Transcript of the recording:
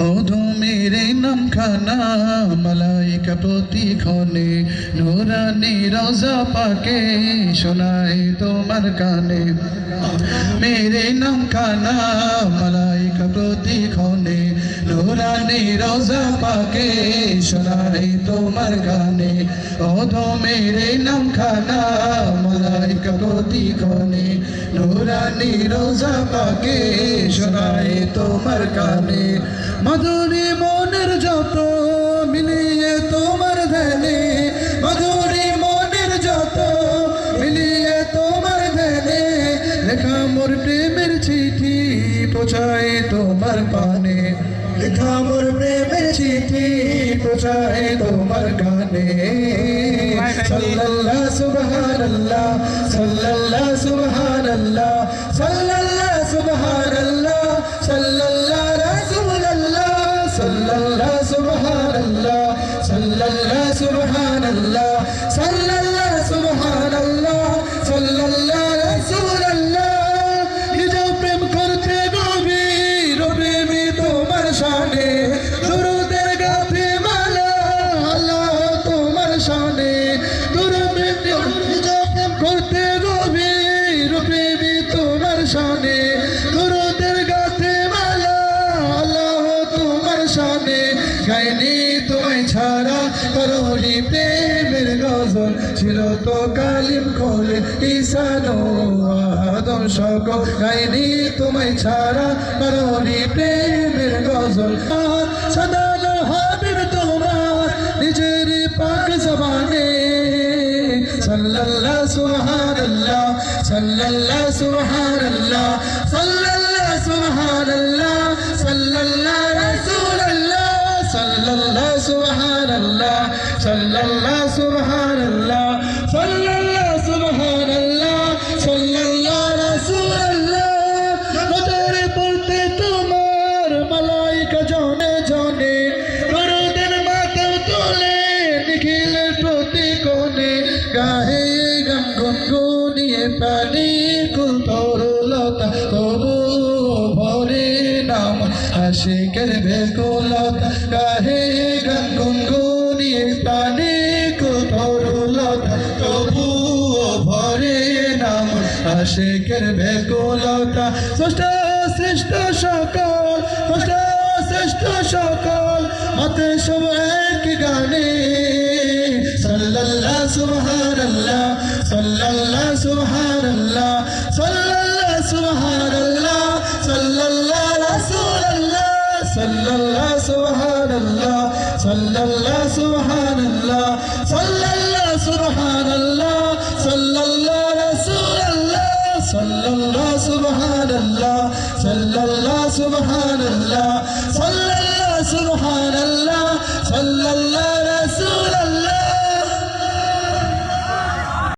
ওধু মেরে নাম খানা মালাইকা প্রতিক্ষণে নূরানি রোজা পাকে শোনায় তোমার কানে মেরে নাম খানা মালাইকা প্রতিক্ষণে নূরানি রোজা পাকে শোনায় তোমার গানে ওধু মেরে নাম খানা মালাইকা প্রতিক্ষণে নূরানি রোজা পাকে শোনায় তোমার কানে মধুরী মনের যত মিলিয়ে তোমার ধ্যানে মধুরী মনের যত মিলিয়ে তোমার ধ্যানে লেখা মোর প্রেমের চিঠি পৌঁছায় তোমার পানে লেখা মোর প্রেমের চিঠি পৌঁছায় তোমার গানে সাল্লাল্লাহু সুবহানাল্লাহ সাল্লাল্লাহু সুবহানাল্লাহ সাল্লাল্লাহু সুবহানাল্লাহ সাল্লাল্লাহু sallallahu subhanallah sallallahu subhanallah sallallahu subhanallah sallallahu rasulullah nijo prem korte gobir premi tomar shane duruder gaate mala allah tomar shane duruder nijo prem korte gobir premi tomar shane duruder gaate mala allah tomar shane gynae তোমায় ছাড়া করোনি প্রেমের গজল ছিল তো কালিম খোলে ঈসানো আদম সকল gynae তোমায় ছাড়া করোনি প্রেমের গজল সাদানো হাবিব তোমার নিজের পাক জবানে সাল্লাল্লাহু সুবহানাল্লাহ সাল্লাল্লাহু সুবহানাল্লাহ সাল্লাল্লাহু সুবহানাল্লাহ সাল্লাল্লাহু রাসূলুল্লাহ sallallahu subhanallah sallallahu subhanallah sallallahu subhanallah sallallahu rasulullah নজরে পড়তে তোমার মালাইকা জনে জনে দরুদের মাথাও তোলে নিখিলের প্রতি কোণে গায়ে গান গুনগুনিয়ে পানি কুল তরলতা তবু ভরে নাম আশিকের বেকুলতা গাহে গান গুনগুনিয়ে পানি কুল তরলতা তবু ভরে নাম আশিকের বেকুলতা স্রষ্টা শ্রেষ্ঠ সকল মতে সব এক গানে সাল্লাল্লাহু সুবহানাল্লাহ সাল্লাল্লাহু সুবহানাল্লাহ সাল্লাল্লাহু সুবহানাল্লাহ সাল্লাল্লাহু রাসূলুল্লাহ সাল্লাল্লাহু সুবহানাল্লাহ সাল্লাল্লাহু সুবহানাল্লাহ সাল্লাল্লাহু সুবহানাল্লাহ সাল্লাল্লাহু রাসূলুল্লাহ সাল্লাল্লাহু সুবহানাল্লাহ সাল্লাল্লাহু সুবহানাল্লাহ সাল্লাল্লাহু সুবহানাল্লাহ সাল্লাল্লাহু